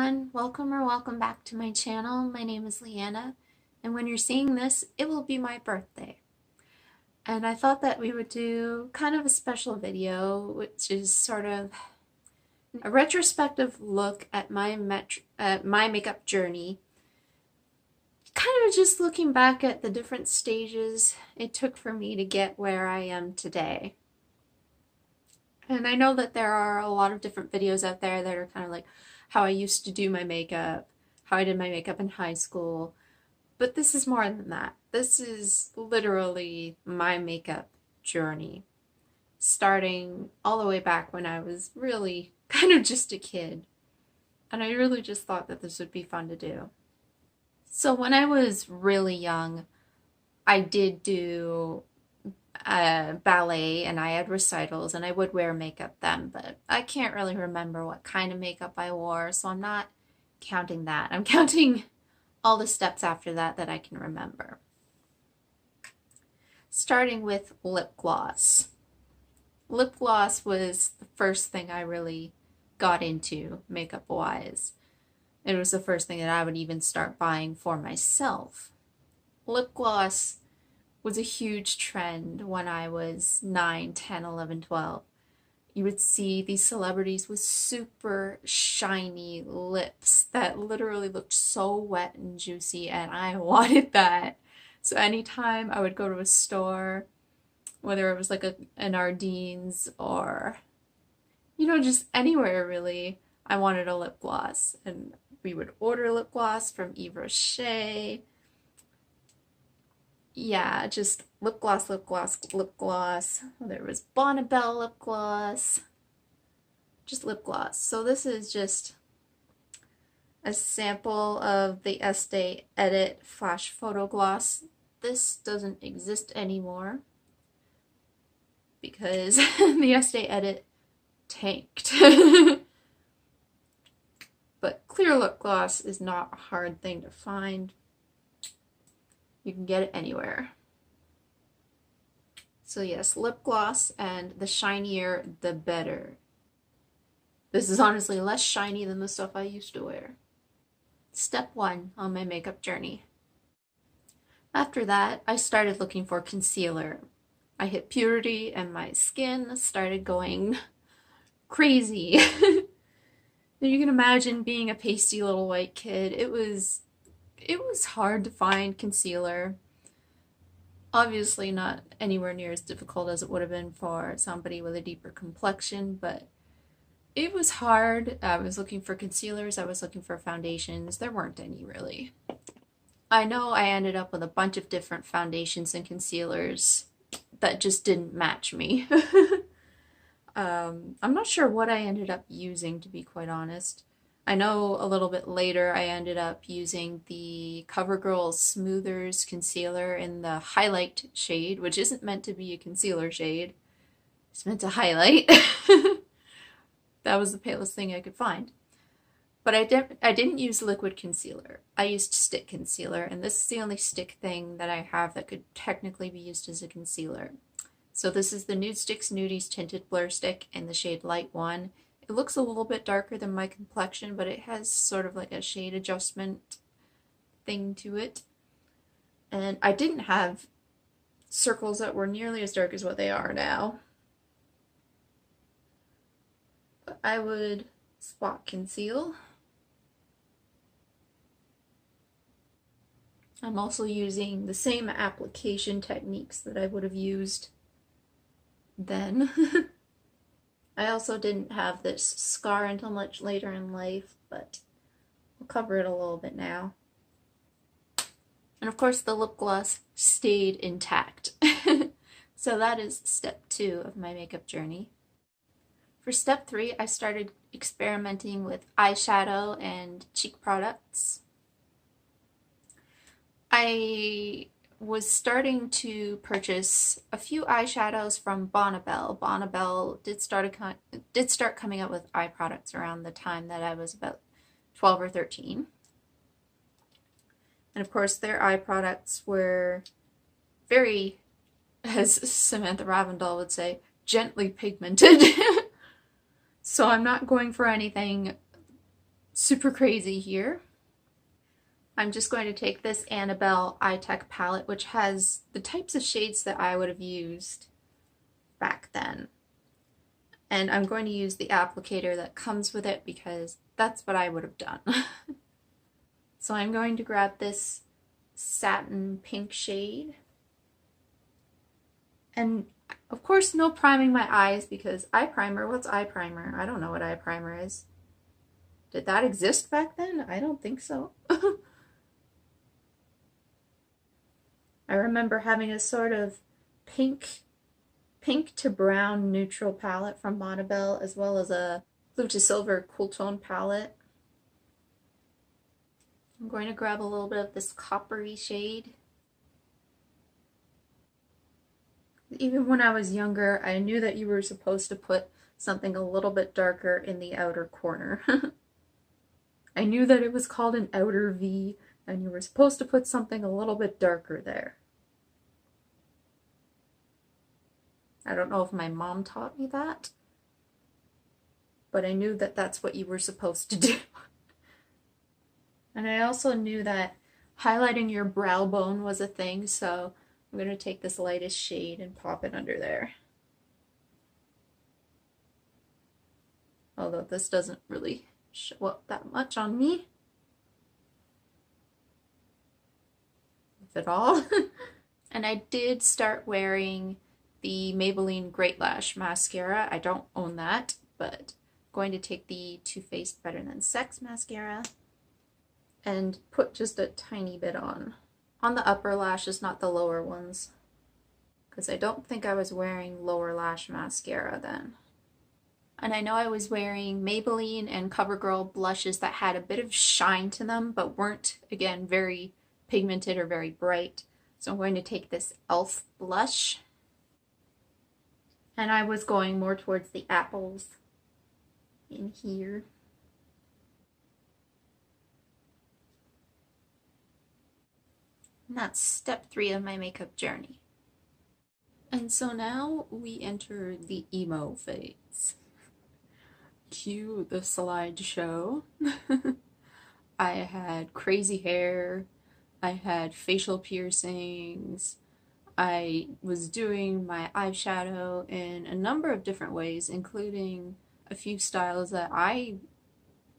everyone, welcome or welcome back to my channel. My name is Liana, and when you're seeing this, it will be my birthday. And I thought that we would do kind of a special video, which is sort of a retrospective look at my makeup journey. Kind of just looking back at the different stages it took for me to get where I am today. And I know that there are a lot of different videos out there that are kind of like how I used to do my makeup, how I did my makeup in high school, but this is more than that. This is literally my makeup journey, starting all the way back when I was really kind of just a kid, and I really just thought that this would be fun to do. So when I was really young, I did do ballet and I had recitals and I would wear makeup then, but I can't really remember what kind of makeup I wore, so I'm not counting that. I'm counting all the steps after that I can remember. Starting with lip gloss. Lip gloss was the first thing I really got into makeup wise. It was the first thing that I would even start buying for myself. Lip gloss was a huge trend when I was 9, 10, 11, 12. You would see these celebrities with super shiny lips that literally looked so wet and juicy, and I wanted that. So anytime I would go to a store, whether it was like an Ardene's or, just anywhere really, I wanted a lip gloss. And we would order lip gloss from Yves Rocher. Yeah, just lip gloss, lip gloss, lip gloss. There was Bonnabelle lip gloss. Just lip gloss. So this is just a sample of the Estee Edit Flash Photo Gloss. This doesn't exist anymore because the Estee Edit tanked. But clear lip gloss is not a hard thing to find. You can get it anywhere. So yes, lip gloss, and the shinier the better. This is honestly less shiny than the stuff I used to wear. Step 1 on my makeup journey. After that, I started looking for concealer. I hit puberty and my skin started going crazy. You can imagine being a pasty little white kid. It was hard to find concealer. Obviously not anywhere near as difficult as it would have been for somebody with a deeper complexion, but it was hard. I was looking for concealers, I was looking for foundations. There weren't any really. I know I ended up with a bunch of different foundations and concealers that just didn't match me. I'm not sure what I ended up using, to be quite honest. I know a little bit later I ended up using the CoverGirl Smoothers concealer in the highlight shade, which isn't meant to be a concealer shade. It's meant to highlight. That was the palest thing I could find. But I didn't use liquid concealer. I used stick concealer, and this is the only stick thing that I have that could technically be used as a concealer. So this is the Nudestix Nudies Tinted Blur Stick in the shade Light 1. It looks a little bit darker than my complexion, but it has sort of like a shade adjustment thing to it. And I didn't have circles that were nearly as dark as what they are now. But I would spot conceal. I'm also using the same application techniques that I would have used then. I also didn't have this scar until much later in life, but I'll cover it a little bit now. And of course the lip gloss stayed intact. So that is step 2 of my makeup journey. For step 3, I started experimenting with eyeshadow and cheek products. I was starting to purchase a few eyeshadows from Bonnabelle. Bonnabelle did start coming out with eye products around the time that I was about 12 or 13. And of course their eye products were very, as Samantha Ravindall would say, gently pigmented. So I'm not going for anything super crazy here. I'm just going to take this Annabelle iTech palette, which has the types of shades that I would have used back then. And I'm going to use the applicator that comes with it because that's what I would have done. So I'm going to grab this satin pink shade. And of course, no priming my eyes because eye primer, what's eye primer? I don't know what eye primer is. Did that exist back then? I don't think so. I remember having a sort of pink to brown neutral palette from Montebell, as well as a blue to silver cool tone palette. I'm going to grab a little bit of this coppery shade. Even when I was younger, I knew that you were supposed to put something a little bit darker in the outer corner. I knew that it was called an outer V, and you were supposed to put something a little bit darker there. I don't know if my mom taught me that, but I knew that that's what you were supposed to do. And I also knew that highlighting your brow bone was a thing, so I'm going to take this lightest shade and pop it under there. Although this doesn't really show up that much on me, if at all. And I did start wearing the Maybelline Great Lash mascara. I don't own that, but I'm going to take the Too Faced Better Than Sex mascara and put just a tiny bit on the upper lashes, not the lower ones, because I don't think I was wearing lower lash mascara then. And I know I was wearing Maybelline and CoverGirl blushes that had a bit of shine to them, but weren't, again, very pigmented or very bright. So I'm going to take this e.l.f. blush, and I was going more towards the apples in here. And that's step 3 of my makeup journey. And so now we enter the emo phase. Cue the slideshow. I had crazy hair, I had facial piercings, I was doing my eyeshadow in a number of different ways, including a few styles that I,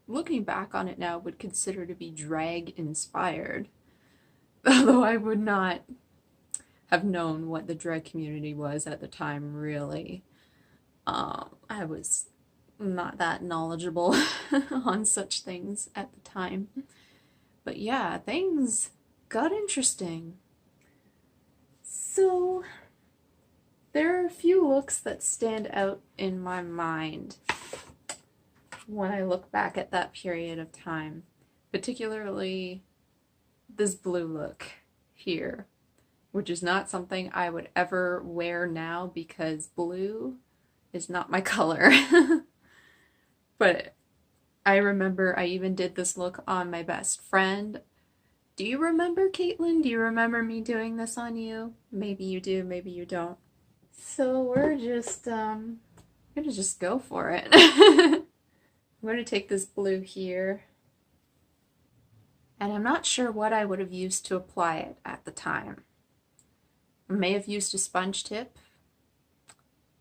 looking back on it now, would consider to be drag inspired. Although I would not have known what the drag community was at the time, really. I was not that knowledgeable on such things at the time. But yeah, things got interesting. So there are a few looks that stand out in my mind when I look back at that period of time, particularly this blue look here, which is not something I would ever wear now because blue is not my color. But I remember I even did this look on my best friend. Do you remember, Caitlin? Do you remember me doing this on you? Maybe you do, maybe you don't. So we're just gonna just go for it. I'm gonna take this blue here. And I'm not sure what I would have used to apply it at the time. I may have used a sponge tip.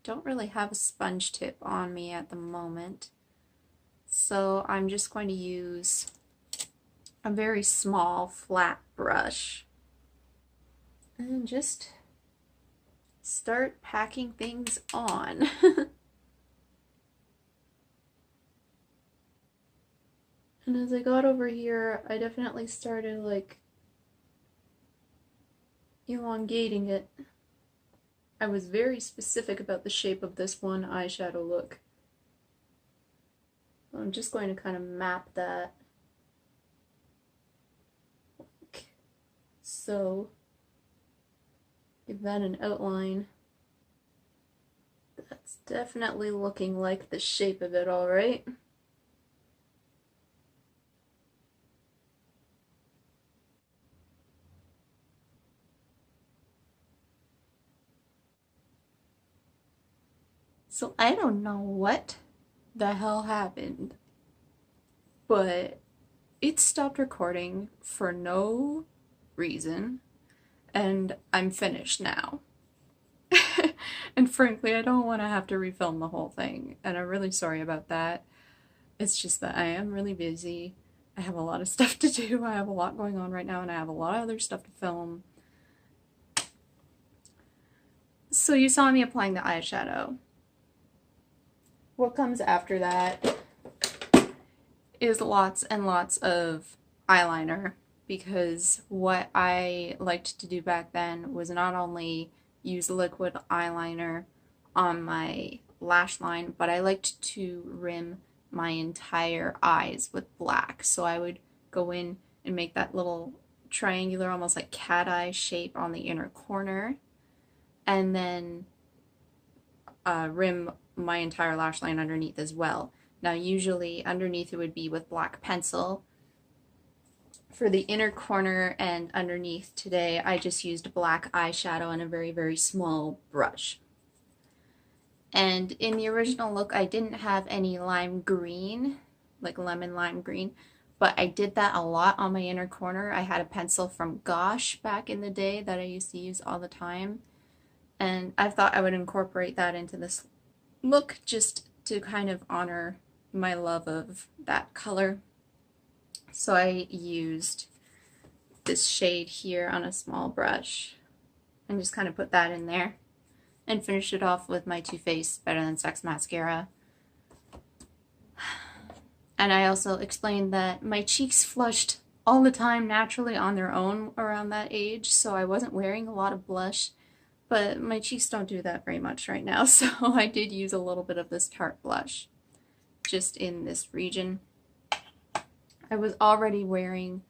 Don't really have a sponge tip on me at the moment. So I'm just going to use a very small flat brush and just start packing things on. And as I got over here, I definitely started like elongating it. I was very specific about the shape of this one eyeshadow look. So I'm just going to kind of map that. Like so. Give that an outline. That's definitely looking like the shape of it, all right. So I don't know what the hell happened, but it stopped recording for no reason, and I'm finished now. And frankly, I don't want to have to refilm the whole thing, and I'm really sorry about that. It's just that I am really busy. I have a lot of stuff to do. I have a lot going on right now, and I have a lot of other stuff to film. So you saw me applying the eyeshadow. What comes after that is lots and lots of eyeliner, because what I liked to do back then was not only use liquid eyeliner on my lash line, but I liked to rim my entire eyes with black. So I would go in and make that little triangular, almost like cat eye shape on the inner corner, and then rim my entire lash line underneath as well. Now usually underneath it would be with black pencil. For the inner corner and underneath today, I just used black eyeshadow and a very, very small brush. And in the original look, I didn't have any lime green, like lemon lime green, but I did that a lot on my inner corner. I had a pencil from Gosh back in the day that I used to use all the time, and I thought I would incorporate that into this look just to kind of honor my love of that color. So I used this shade here on a small brush and just kind of put that in there and finished it off with my Too Faced Better Than Sex mascara. And I also explained that my cheeks flushed all the time naturally on their own around that age, so I wasn't wearing a lot of blush, but my cheeks don't do that very much right now, so I did use a little bit of this Tarte blush just in this region. I was already wearing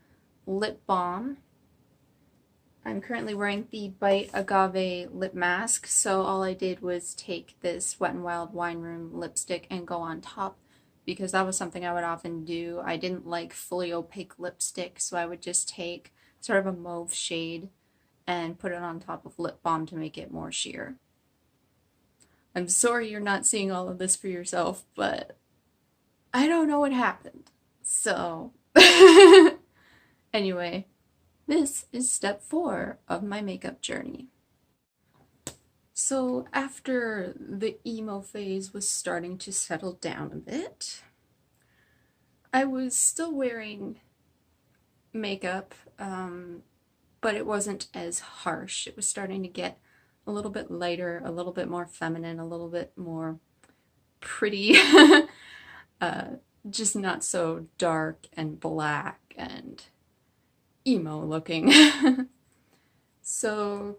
lip balm. I'm currently wearing the Bite Agave lip mask, so all I did was take this Wet n Wild Wine Room lipstick and go on top, because that was something I would often do. I didn't like fully opaque lipstick, so I would just take sort of a mauve shade and put it on top of lip balm to make it more sheer. I'm sorry you're not seeing all of this for yourself, but I don't know what happened. So, anyway, this is step 4 of my makeup journey. So after the emo phase was starting to settle down a bit, I was still wearing makeup, but it wasn't as harsh. It was starting to get a little bit lighter, a little bit more feminine, a little bit more pretty. Just not so dark and black and emo looking. So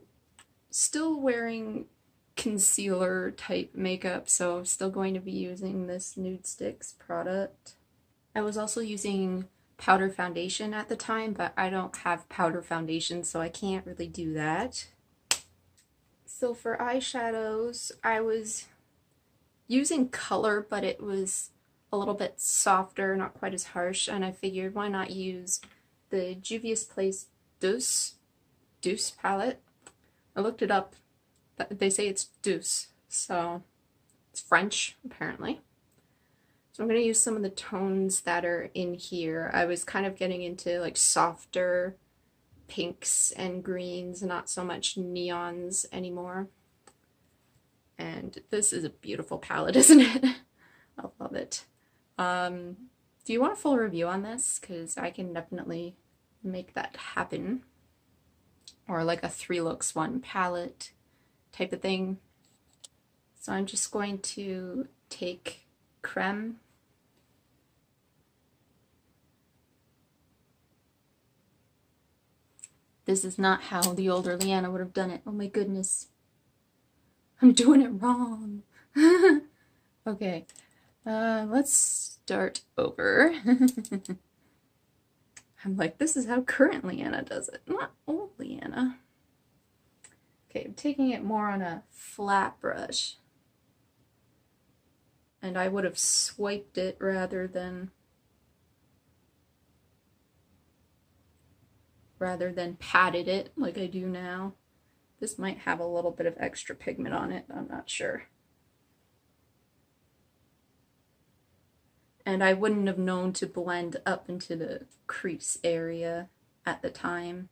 still wearing concealer type makeup, so still going to be using this Nude Sticks product. I was also using powder foundation at the time, but I don't have powder foundation, so I can't really do that. So for eyeshadows, I was using color, but it was a little bit softer, not quite as harsh, and I figured why not use the Juvia's Place Douce palette. I looked it up. They say it's Douce, so it's French, apparently. So I'm going to use some of the tones that are in here. I was kind of getting into like softer pinks and greens, not so much neons anymore. And this is a beautiful palette, isn't it? I love it. Do you want a full review on this? Because I can definitely make that happen. Or like a 3 looks 1 palette type of thing. So I'm just going to take Creme. This is not how the older Liana would have done it. Oh my goodness. I'm doing it wrong. Okay. Let's start over. I'm like, this is how current Liana does it, not old Liana. Okay, I'm taking it more on a flat brush. And I would have swiped it rather than patted it like I do now. This might have a little bit of extra pigment on it, I'm not sure. and I wouldn't have known to blend up into the crease area at the time.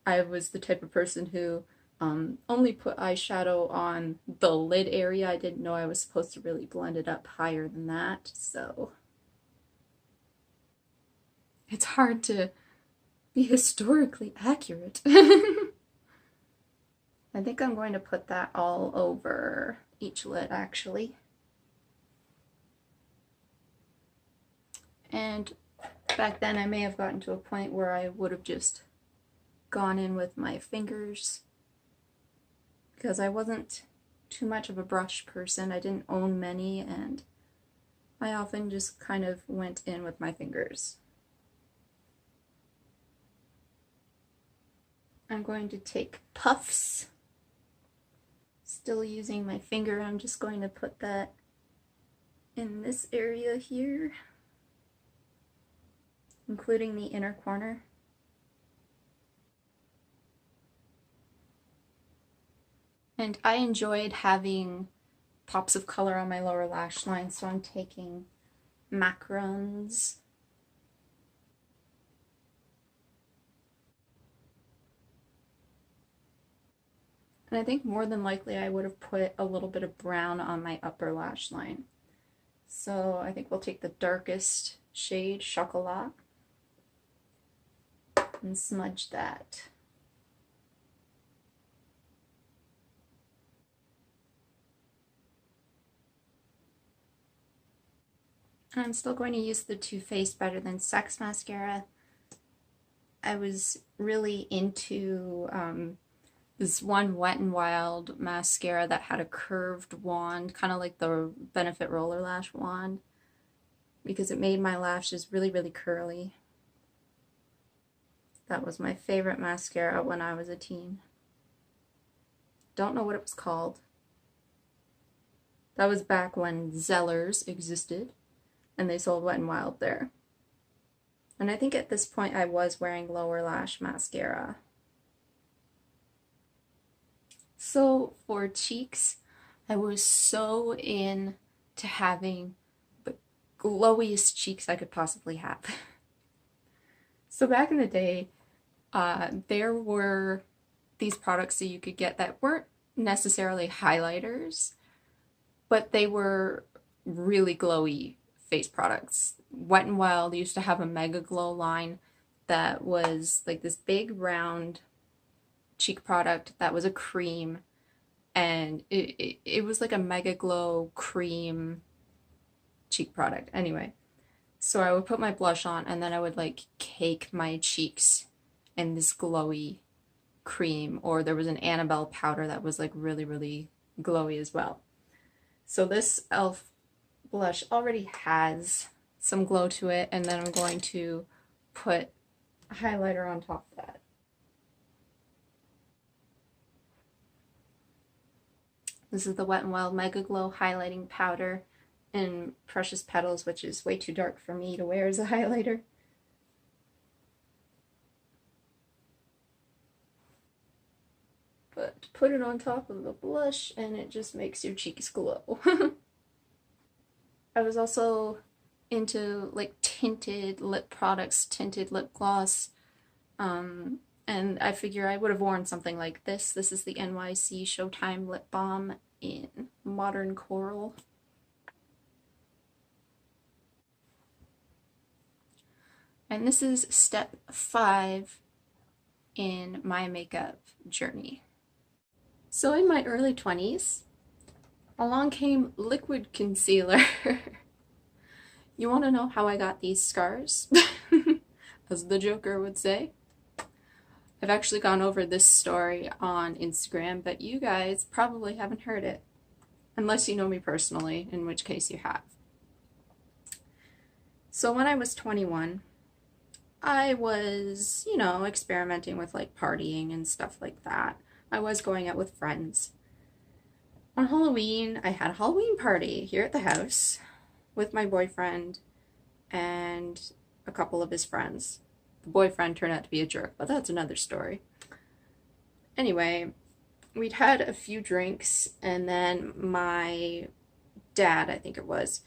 I was the type of person who only put eyeshadow on the lid area. I didn't know I was supposed to really blend it up higher than that, so it's hard to be historically accurate. I think I'm going to put that all over each lid, actually. And back then I may have gotten to a point where I would have just gone in with my fingers, because I wasn't too much of a brush person. I didn't own many, and I often just kind of went in with my fingers. I'm going to take puffs. Still using my finger, I'm just going to put that in this area here, including the inner corner. And I enjoyed having pops of color on my lower lash line, so I'm taking macarons. And I think more than likely I would have put a little bit of brown on my upper lash line. So I think we'll take the darkest shade, Chocolat, and smudge that. I'm still going to use the Too Faced Better Than Sex mascara. I was really into this one Wet n Wild mascara that had a curved wand, kind of like the Benefit Roller Lash wand, because it made my lashes really, really curly. That was my favorite mascara when I was a teen. Don't know what it was called. That was back when Zellers existed, and they sold Wet n Wild there. And I think at this point I was wearing lower lash mascara. So for cheeks, I was so into having the glowiest cheeks I could possibly have. So back in the day, there were these products that you could get that weren't necessarily highlighters, but they were really glowy face products. Wet n Wild used to have a Mega Glow line that was like this big round cheek product that was a cream, and it was like a Mega Glow cream cheek product. Anyway, so I would put my blush on, and then I would like cake my cheeks in this glowy cream, or there was an Annabelle powder that was like really, really glowy as well. So this e.l.f. blush already has some glow to it, and then I'm going to put a highlighter on top of that. This is the Wet n Wild Mega Glow Highlighting Powder in Precious Petals, which is way too dark for me to wear as a highlighter. But put it on top of the blush and it just makes your cheeks glow. I was also into like tinted lip products, tinted lip gloss, and I figure I would have worn something like this. This is the NYC Showtime Lip Balm in Modern Coral. And this is step 5 in my makeup journey. So in my early 20s, along came liquid concealer. You want to know how I got these scars? As the Joker would say. I've actually gone over this story on Instagram, but you guys probably haven't heard it. Unless you know me personally, in which case you have. So when I was 21, I was, you know, experimenting with like partying and stuff like that. I was going out with friends. On Halloween, I had a Halloween party here at the house with my boyfriend and a couple of his friends. The boyfriend turned out to be a jerk, but that's another story. Anyway, we'd had a few drinks, and then my dad, I think it was,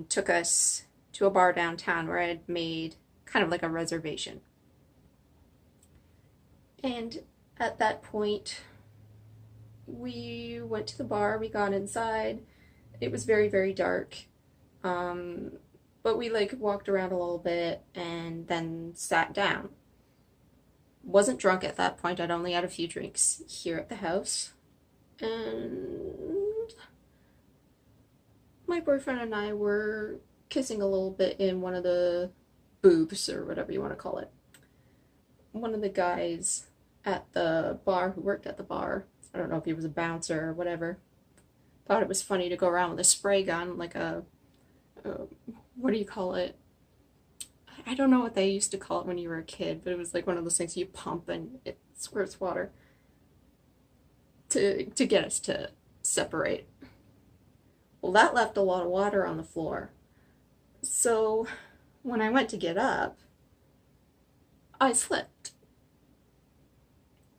took us to a bar downtown where I had made kind of like a reservation. And at that point, we went to the bar, we got inside. It was very, very dark. But we like walked around a little bit and then sat down. Wasn't drunk at that point, I'd only had a few drinks here at the house. And my boyfriend and I were kissing a little bit in one of the booths, or whatever you want to call it. One of the guys at the bar who worked at the bar, I don't know if he was a bouncer or whatever, thought it was funny to go around with a spray gun, like a what do you call it? I don't know what they used to call it when you were a kid, but it was like one of those things you pump and it squirts water to get us to separate. Well, that left a lot of water on the floor. So when I went to get up, I slipped.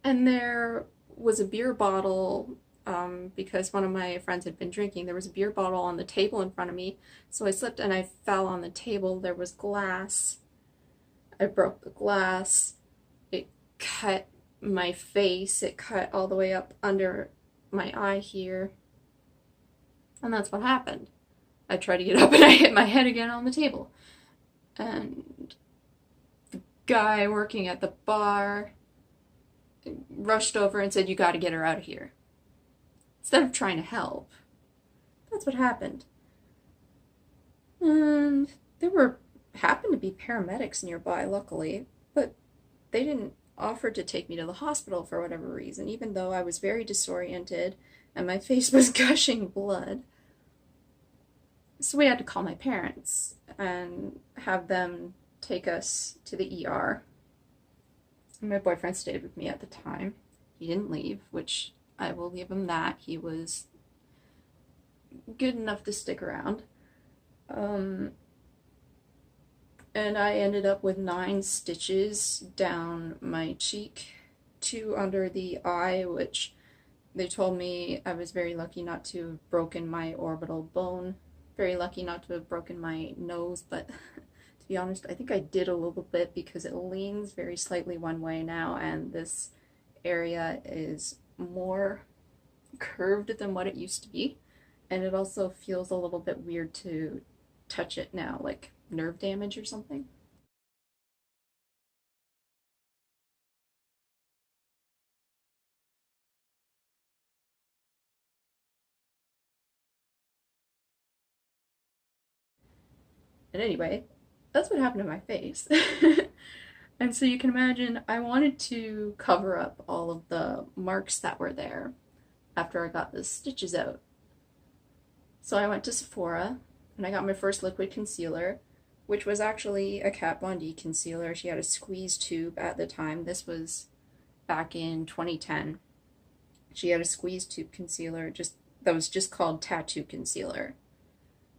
And there was a beer bottle, because one of my friends had been drinking. There was a beer bottle on the table in front of me. So I slipped and I fell on the table. There was glass. I broke the glass. It cut my face. It cut all the way up under my eye here. And that's what happened. I tried to get up and I hit my head again on the table. And the guy working at the bar rushed over and said, "You got to get her out of here." Instead of trying to help. That's what happened. And there happened to be paramedics nearby, luckily, but they didn't offer to take me to the hospital for whatever reason, even though I was very disoriented and my face was gushing blood. So we had to call my parents and have them take us to the ER. My boyfriend stayed with me at the time. He didn't leave, which I will give him that. He was good enough to stick around. And I ended up with 9 stitches down my cheek, 2 under the eye, which they told me I was very lucky not to have broken my orbital bone. Very lucky not to have broken my nose, but to be honest, I think I did a little bit because it leans very slightly one way now, and this area is more curved than what it used to be, and it also feels a little bit weird to touch it now, like nerve damage or something. And anyway, that's what happened to my face. And so you can imagine I wanted to cover up all of the marks that were there after I got the stitches out. So I went to Sephora and I got my first liquid concealer, which was actually a Kat Von D concealer. She had a squeeze tube at the time. This was back in 2010. She had a squeeze tube concealer that was just called Tattoo Concealer.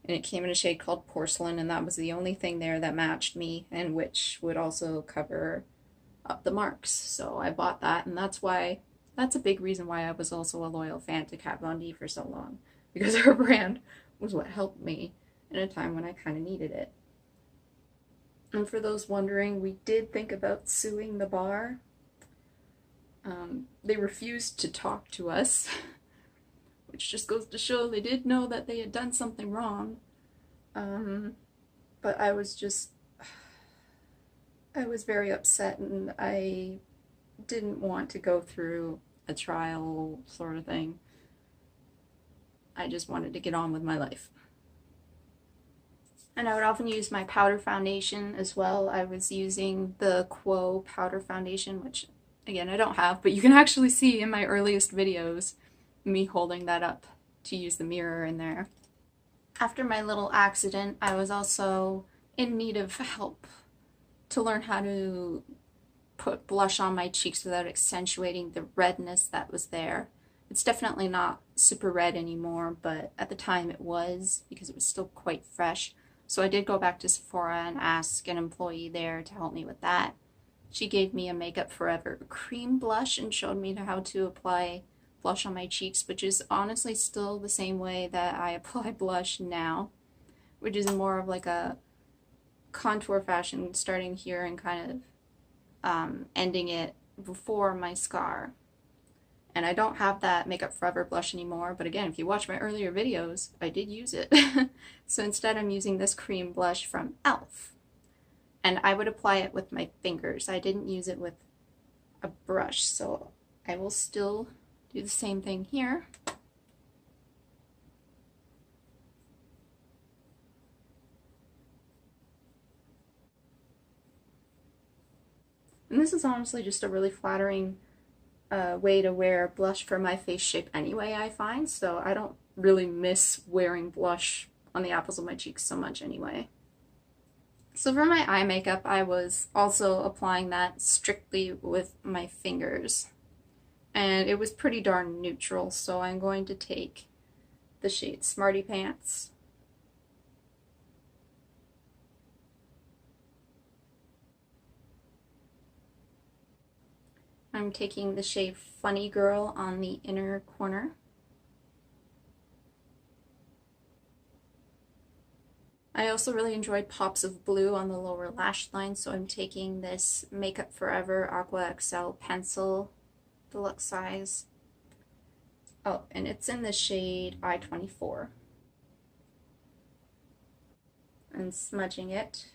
And it came in a shade called Porcelain, and that was the only thing there that matched me and which would also cover up the marks. So I bought that, and that's a big reason why I was also a loyal fan to Kat Von D for so long, because her brand was what helped me in a time when I kind of needed it. And for those wondering, we did think about suing the bar. They refused to talk to us, which just goes to show they did know that they had done something wrong. But I was very upset, and I didn't want to go through a trial sort of thing. I just wanted to get on with my life. And I would often use my powder foundation as well. I was using the Quo powder foundation, which again I don't have, but you can actually see in my earliest videos me holding that up to use the mirror in there. After my little accident, I was also in need of help to learn how to put blush on my cheeks without accentuating the redness that was there. It's definitely not super red anymore, but at the time it was, because it was still quite fresh. So I did go back to Sephora and ask an employee there to help me with that. She gave me a Makeup Forever cream blush and showed me how to apply blush on my cheeks, which is honestly still the same way that I apply blush now, which is more of like a contour fashion, starting here and kind of ending it before my scar. And I don't have that Makeup Forever blush anymore, but again, if you watch my earlier videos, I did use it. So instead I'm using this cream blush from e.l.f. And I would apply it with my fingers. I didn't use it with a brush, so I will still do the same thing here. And this is honestly just a really flattering way to wear blush for my face shape anyway, I find, so I don't really miss wearing blush on the apples of my cheeks so much anyway. So for my eye makeup, I was also applying that strictly with my fingers. And it was pretty darn neutral, so I'm going to take the shade Smarty Pants. I'm taking the shade Funny Girl on the inner corner. I also really enjoyed pops of blue on the lower lash line, so I'm taking this Makeup Forever Aqua XL pencil, deluxe size. Oh, and it's in the shade I-24. And smudging it.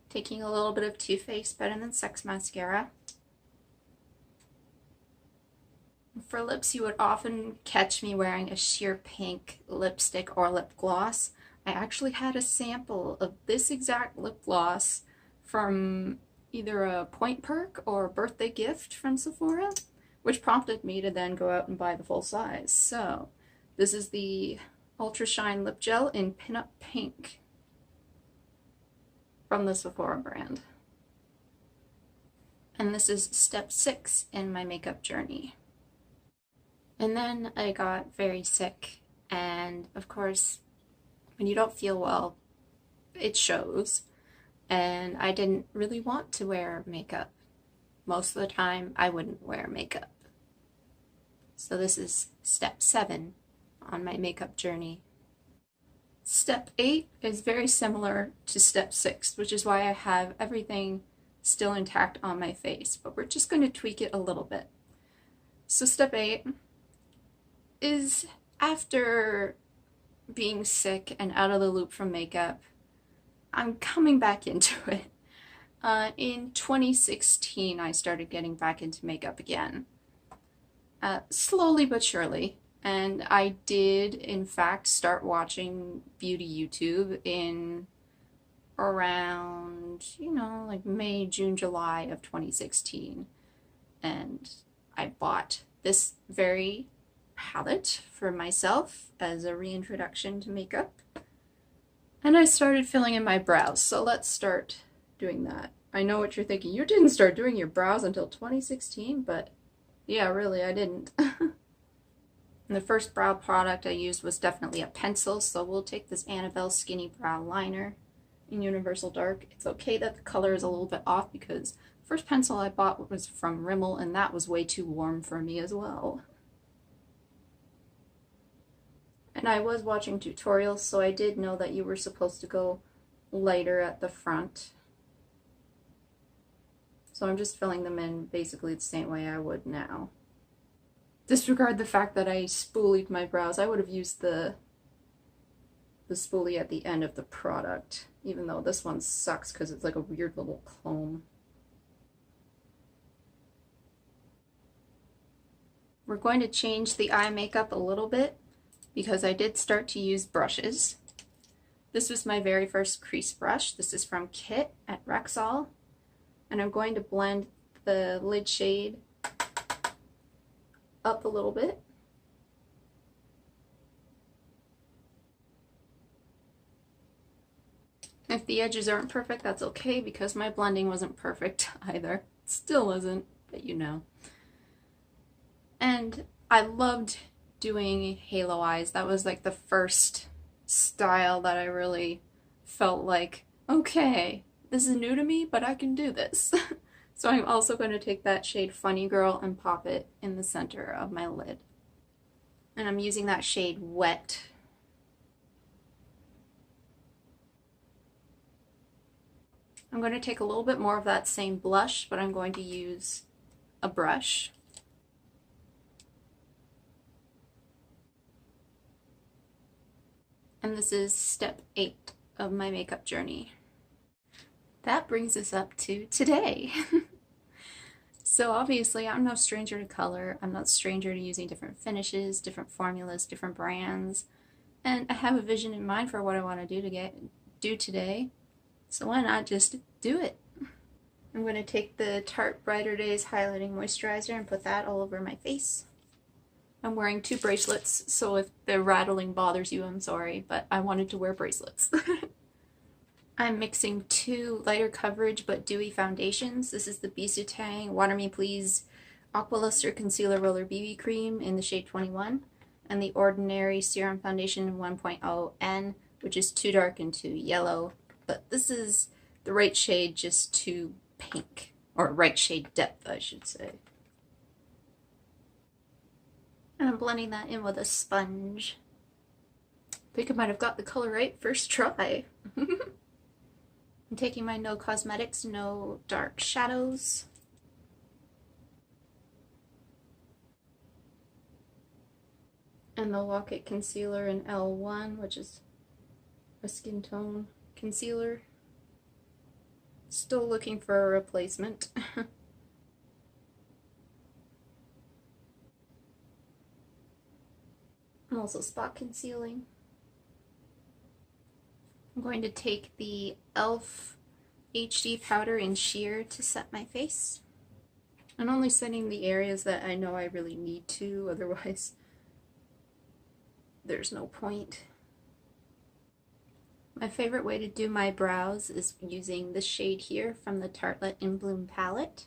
Taking a little bit of Too Faced Better Than Sex mascara. For lips, you would often catch me wearing a sheer pink lipstick or lip gloss. I actually had a sample of this exact lip gloss from either a Point Perk or a birthday gift from Sephora, which prompted me to then go out and buy the full size. So this is the Ultra Shine Lip Gel in Pinup Pink from the Sephora brand. And this is step 6 in my makeup journey. And then I got very sick, and of course, when you don't feel well, it shows. And I didn't really want to wear makeup. Most of the time, I wouldn't wear makeup. So this is step 7 on my makeup journey. Step 8 is very similar to step 6, which is why I have everything still intact on my face, but we're just going to tweak it a little bit. So step 8 is after being sick and out of the loop from makeup, I'm coming back into it. In 2016, I started getting back into makeup again. Slowly but surely. And I did, in fact, start watching beauty YouTube in around, like May, June, July of 2016. And I bought this very palette for myself as a reintroduction to makeup. And I started filling in my brows, so let's start doing that. I know what you're thinking. You didn't start doing your brows until 2016, but yeah, really, I didn't. And the first brow product I used was definitely a pencil, so we'll take this Annabelle Skinny Brow Liner in Universal Dark. It's okay that the color is a little bit off because the first pencil I bought was from Rimmel, and that was way too warm for me as well. And I was watching tutorials, so I did know that you were supposed to go lighter at the front. So I'm just filling them in basically the same way I would now. Disregard the fact that I spoolied my brows. I would have used the spoolie at the end of the product, even though this one sucks because it's like a weird little comb. We're going to change the eye makeup a little bit because I did start to use brushes. This was my very first crease brush. This is from Kit at Rexall. And I'm going to blend the lid shade up a little bit. If the edges aren't perfect, that's okay because my blending wasn't perfect either. It still isn't, but you know. And I loved doing halo eyes. That was like the first style that I really felt like, okay, this is new to me, but I can do this. So I'm also going to take that shade Funny Girl and pop it in the center of my lid. And I'm using that shade Wet. I'm going to take a little bit more of that same blush, but I'm going to use a brush. And this is step 8 of my makeup journey. That brings us up to today. So obviously I'm no stranger to color. I'm not a stranger to using different finishes, different formulas, different brands. And I have a vision in mind for what I want to do today. So why not just do it? I'm going to take the Tarte Brighter Days Highlighting Moisturizer and put that all over my face. I'm wearing 2 bracelets, so if the rattling bothers you, I'm sorry, but I wanted to wear bracelets. I'm mixing 2 lighter coverage but dewy foundations. This is the Bisutang Water Me Please Aqua Luster Concealer Roller BB Cream in the shade 21, and the Ordinary Serum Foundation 1.0 N, which is too dark and too yellow, but this is the right shade, just too pink, or right shade depth, I should say. And I'm blending that in with a sponge. I think I might have got the color right first try. I'm taking my No Cosmetics No Dark Shadows. And the Lock It Concealer in L1, which is a skin tone concealer. Still looking for a replacement. I'm also spot concealing. I'm going to take the e.l.f. HD powder in sheer to set my face. I'm only setting the areas that I know I really need to, otherwise there's no point. My favorite way to do my brows is using this shade here from the Tartelette In Bloom palette.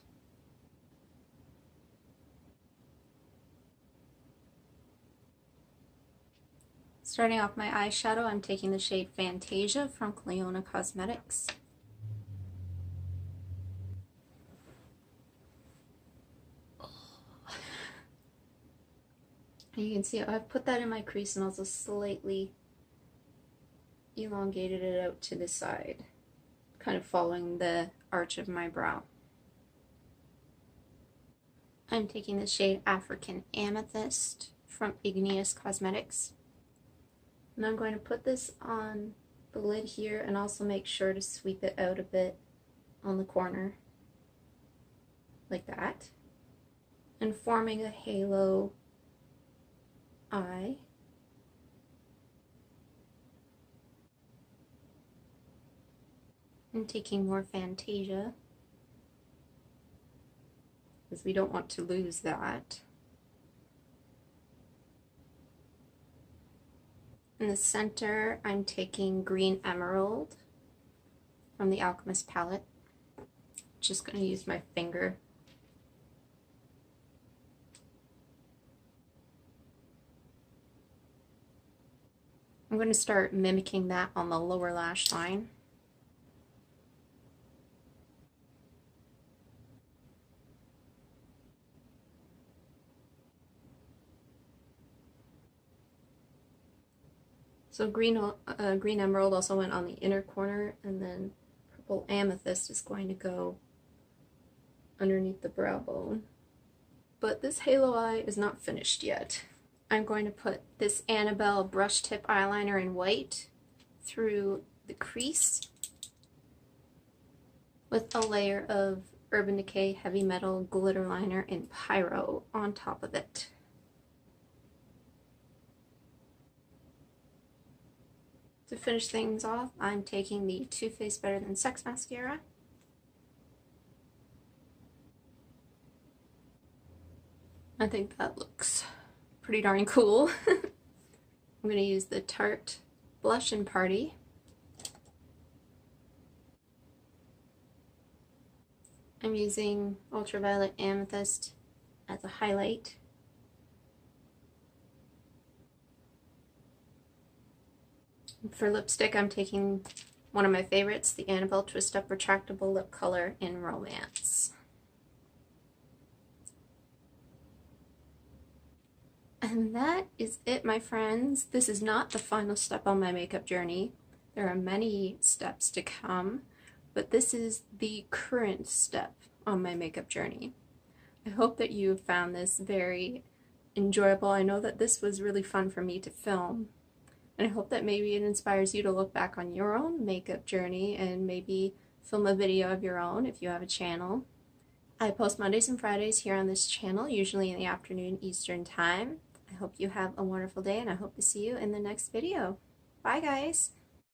Starting off my eyeshadow, I'm taking the shade Fantasia from Liana Cosmetics. You can see I've put that in my crease and also slightly elongated it out to the side, kind of following the arch of my brow. I'm taking the shade African Amethyst from Igneous Cosmetics. And I'm going to put this on the lid here and also make sure to sweep it out a bit on the corner, like that. And forming a halo eye. And taking more Fantasia, because we don't want to lose that. In the center, I'm taking Green Emerald from the Alchemist palette. Just going to use my finger. I'm going to start mimicking that on the lower lash line. So green emerald also went on the inner corner, and then purple amethyst is going to go underneath the brow bone. But this halo eye is not finished yet. I'm going to put this Annabelle brush tip eyeliner in white through the crease with a layer of Urban Decay Heavy Metal glitter liner in Pyro on top of it. To finish things off, I'm taking the Too Faced Better Than Sex mascara. I think that looks pretty darn cool. I'm going to use the Tarte Blush and Party. I'm using Ultraviolet Amethyst as a highlight. For lipstick, I'm taking one of my favorites, the Annabelle Twist Up Retractable Lip Color in Romance. And And that is it, my friends. This is not the final step on my makeup journey. There are many steps to come, but this is the current step on my makeup journey. I hope that you found this very enjoyable. I know that this was really fun for me to film, and I hope that maybe it inspires you to look back on your own makeup journey and maybe film a video of your own if you have a channel. I post Mondays and Fridays here on this channel, usually in the afternoon Eastern Time. I hope you have a wonderful day, and I hope to see you in the next video. Bye, guys!